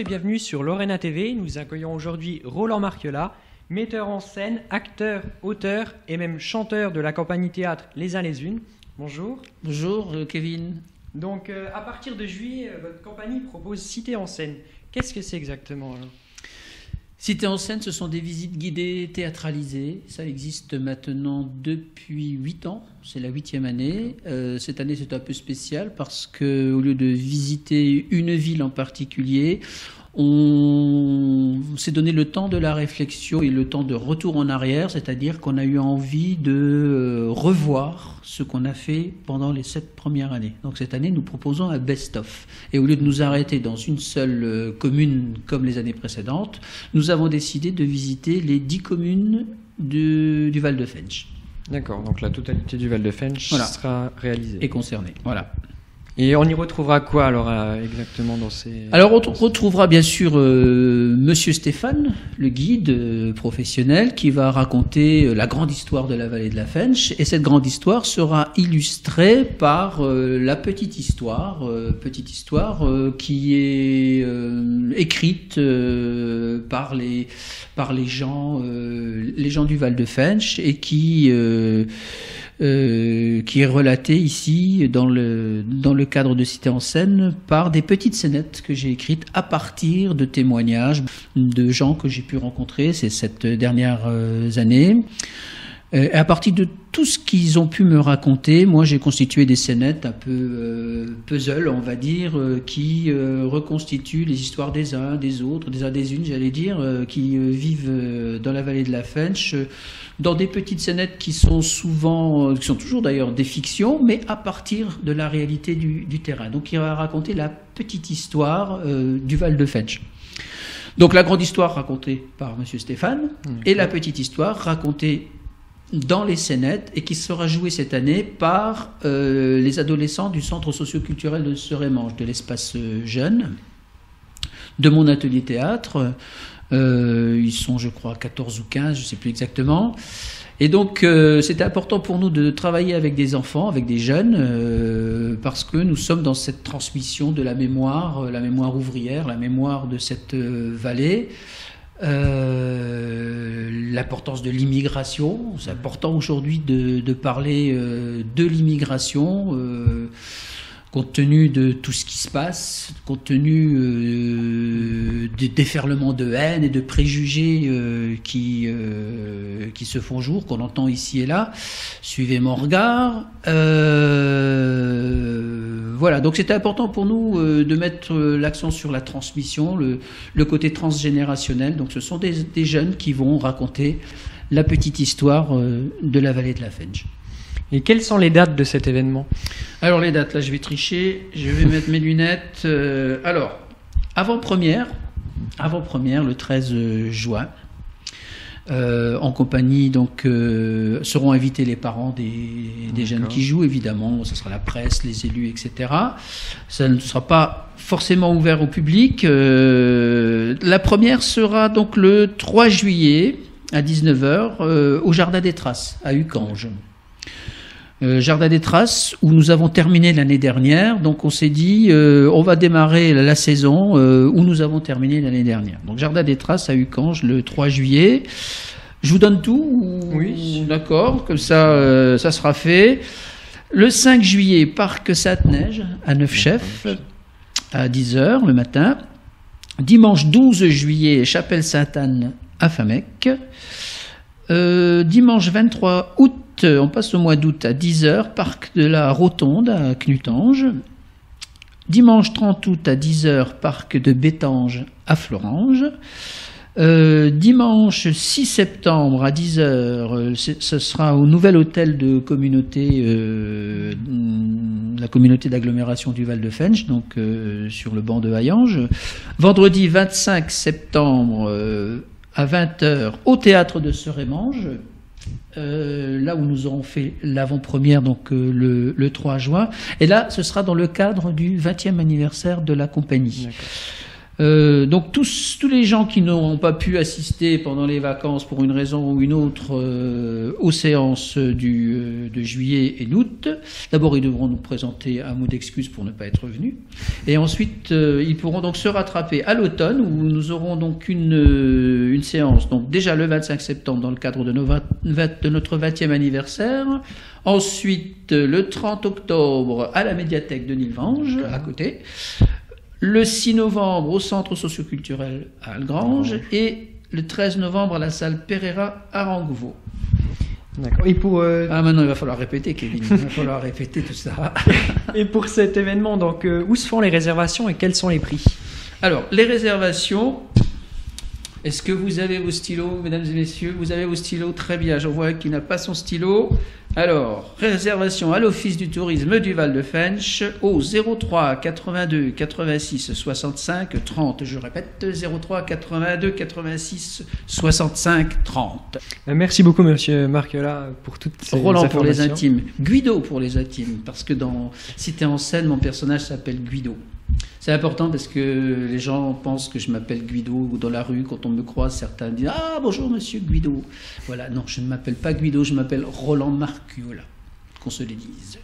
et bienvenue sur Lorena TV. Nous accueillons aujourd'hui Roland Marquelat, metteur en scène, acteur, auteur et même chanteur de la compagnie théâtre Les Uns les Unes. Bonjour. Bonjour Kevin. Donc à partir de juillet, votre compagnie propose Cité en scène. Qu'est-ce que c'est exactement alors ? Cité en scène, ce sont des visites guidées théâtralisées. Ça existe maintenant depuis 8 ans. C'est la 8e année. Cette année, c'est un peu spécial parce qu'au lieu de visiter une ville en particulier, on s'est donné le temps de la réflexion et le temps de retour en arrière, c'est-à-dire qu'on a eu envie de revoir ce qu'on a fait pendant les 7 premières années. Donc cette année, nous proposons un best-of. Et au lieu de nous arrêter dans une seule commune comme les années précédentes, nous avons décidé de visiter les 10 communes du Val de Fensch. D'accord, donc la totalité du Val de Fensch sera réalisée. Et concernée, voilà. Et on y retrouvera quoi alors exactement dans ces... Alors on retrouvera bien sûr Monsieur Stéphane, le guide professionnel, qui va raconter la grande histoire de la vallée de la Fensch. Et cette grande histoire sera illustrée par la petite histoire qui est écrite par les gens du Val de Fensch et qui est relaté ici dans le cadre de Cité en scène par des petites scénettes que j'ai écrites à partir de témoignages de gens que j'ai pu rencontrer ces 7 dernières années. Et à partir de tout ce qu'ils ont pu me raconter, moi j'ai constitué des scénettes un peu puzzle, on va dire, qui reconstituent les histoires des uns, des autres, des uns des unes, j'allais dire, qui vivent dans la vallée de la Fensch, dans des petites scénettes qui sont toujours d'ailleurs des fictions, mais à partir de la réalité du terrain. Donc il va raconter la petite histoire du Val de Fensch. Donc la grande histoire racontée par Monsieur Stéphane, et la petite histoire racontée dans les scénettes et qui sera jouée cette année par les adolescents du centre socio-culturel de Serémange, de l'espace jeune, de mon atelier théâtre. Ils sont, je crois, 14 ou 15, je ne sais plus exactement. Et donc, c'était important pour nous de travailler avec des enfants, avec des jeunes, parce que nous sommes dans cette transmission de la mémoire ouvrière, la mémoire de cette vallée. L'importance de l'immigration. C'est important aujourd'hui de parler de l'immigration, compte tenu de tout ce qui se passe, compte tenu des déferlements de haine et de préjugés qui se font jour, qu'on entend ici et là. Suivez mon regard. Voilà, donc c'était important pour nous de mettre l'accent sur la transmission, le côté transgénérationnel. Donc ce sont des jeunes qui vont raconter la petite histoire de la vallée de la Fensch. Et quelles sont les dates de cet événement ? Alors les dates, là je vais tricher, je vais mettre mes lunettes. Alors, avant-première, le 13 juin. En compagnie, donc, seront invités les parents des jeunes qui jouent, évidemment. Ce sera la presse, les élus, etc. Ça ne sera pas forcément ouvert au public. La première sera donc le 3 juillet à 19h au Jardin des Traces, à Uckange. Jardin des Traces, où nous avons terminé l'année dernière. Donc on s'est dit, on va démarrer la saison où nous avons terminé l'année dernière. Donc Jardin des Traces à Uckange le 3 juillet. Je vous donne tout Oui. D'accord, comme ça, ça sera fait. Le 5 juillet, Parc Sainte-Neige à Neufchef à 10h le matin. Dimanche 12 juillet, Chapelle Sainte-Anne à Famec. Dimanche 23 août, on passe au mois d'août à 10h, Parc de la Rotonde à Knutange. Dimanche 30 août à 10h, Parc de Bétange à Florange. Dimanche 6 septembre à 10h, ce sera au nouvel hôtel de communauté, la communauté d'agglomération du Val de Fensch, donc sur le banc de Hayange. Vendredi 25 septembre à 20h au théâtre de Serémange, là où nous aurons fait l'avant-première, donc le 3 juin. Et là, ce sera dans le cadre du 20e anniversaire de la compagnie. Donc tous les gens qui n'auront pas pu assister pendant les vacances pour une raison ou une autre aux séances de juillet et d'août, d'abord ils devront nous présenter un mot d'excuse pour ne pas être venus, et ensuite ils pourront donc se rattraper à l'automne où nous aurons donc une séance, donc déjà le 25 septembre dans le cadre de notre 20e anniversaire, ensuite le 30 octobre à la médiathèque de Nilvange à côté, le 6 novembre au centre socioculturel à Algrange et le 13 novembre à la salle Pereira à Rangouvaux. D'accord. Et pour maintenant il va falloir répéter, Kevin. Il va falloir répéter tout ça. et pour cet événement, donc où se font les réservations et quels sont les prix? Alors les réservations. Est-ce que vous avez vos stylos, mesdames et messieurs? Vous avez vos stylos? Très bien. J'en vois qui n'a pas son stylo. Alors, réservation à l'Office du tourisme du Val-de-Fensch au 03 82 86 65 30. Je répète, 03 82 86 65 30. Merci beaucoup, monsieur Marquela, pour toutes ces Roland informations. pour les intimes. Guido pour les intimes. Parce que dans Cité en scène, mon personnage s'appelle Guido. C'est important parce que les gens pensent que je m'appelle Guido ou dans la rue, quand on me croise, certains disent « Ah, bonjour monsieur Guido ». Voilà, non, je ne m'appelle pas Guido, je m'appelle Roland Marcuola, qu'on se le dise.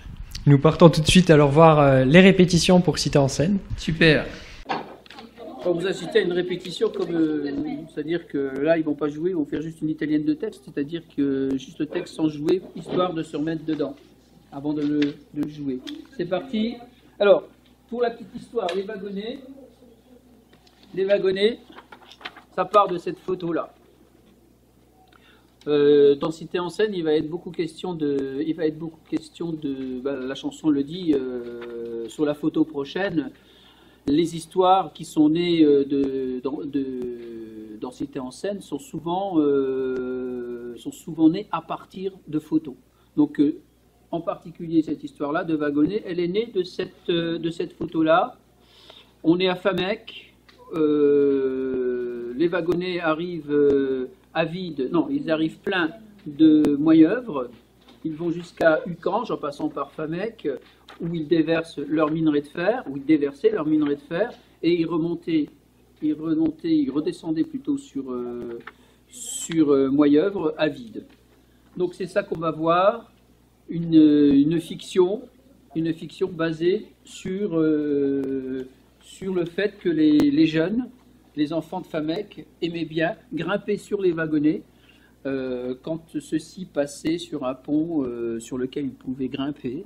Nous partons tout de suite alors voir les répétitions pour Cité en scène. Super. Quand vous assistez à une répétition, c'est-à-dire que là, ils ne vont pas jouer, ils vont faire juste une italienne de texte, c'est-à-dire que juste le texte sans jouer, histoire de se remettre dedans, avant de le jouer. C'est parti. Alors, pour la petite histoire, les wagonnets, ça part de cette photo-là. Dans Cité en scène, il va être beaucoup question de, la chanson le dit, sur la photo prochaine, les histoires qui sont nées dans Cité en scène sont souvent nées à partir de photos. Donc, en particulier cette histoire-là de wagonnets, elle est née de cette photo-là. On est à Famec, les wagonnets arrivent à vide, non, ils arrivent pleins de Moyeuvre, ils vont jusqu'à Ucange en passant par Famec, où ils déversent leur minerai de fer, où ils déversaient leur minerai de fer, et ils redescendaient plutôt sur Moyeuvre à vide. Donc c'est ça qu'on va voir. Une fiction basée sur le fait que les jeunes, les enfants de Famec, aimaient bien grimper sur les wagonnets quand ceux-ci passaient sur un pont sur lequel ils pouvaient grimper.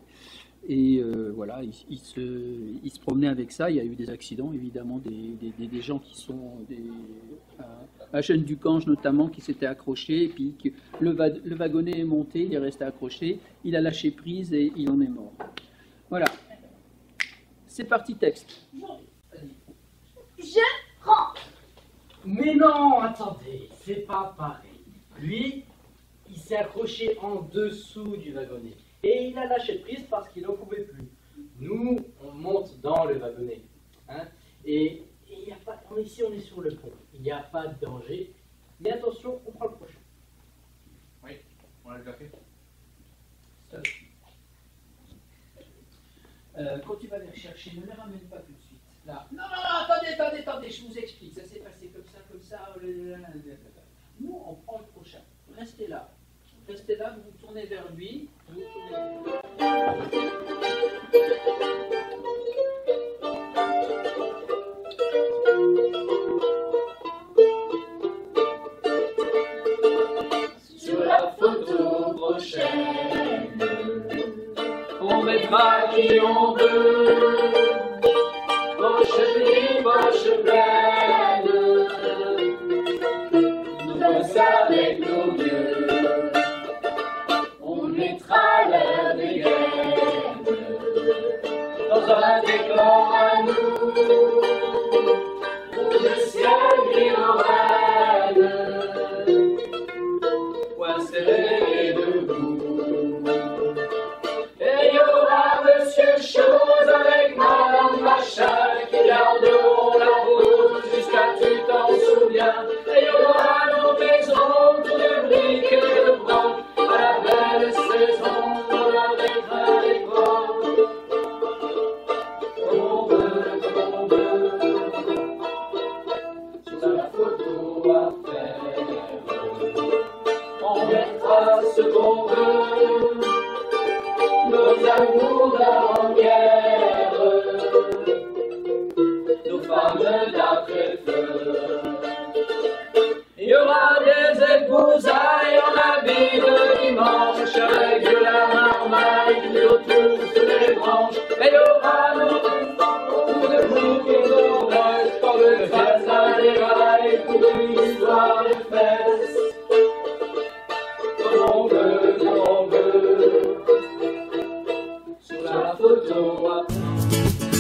Et voilà, ils se promenaient avec ça. Il y a eu des accidents, évidemment, des gens qui sont... un jeune du Cange notamment qui s'était accroché, et puis le wagonnet est monté, il est resté accroché, il a lâché prise et il en est mort. Voilà. C'est parti, texte. Je rentre. Mais non, attendez, c'est pas pareil. Lui, il s'est accroché en dessous du wagonnet. Et il a lâché prise parce qu'il n'en pouvait plus. Nous, on monte dans le wagonnet. Hein, et il y a pas, ici, on est sur le pont. Il n'y a pas de danger. Mais attention, on prend le prochain. Oui, on l'a déjà fait. Quand tu vas les rechercher, ne les ramène pas tout de suite. Là. Non, attendez, je vous explique. Ça s'est passé comme ça. Nous, on prend le prochain. Restez là, vous vous tournez vers lui. Sur la photo prochaine, On mettra qui on veut, poche libre, poche pleine, nous sommes avec nos vieux. On mettra leur dégaine dans un décor à nous, où le ciel brille en reine, point serré et debout. et il y aura Monsieur Chose avec Madame Machin qui garderont la route jusqu'à tu t'en souviens. Et il y aura nos maisons tout de briques et de branques à la belle saison pour la récré l'époque. On veut, photo.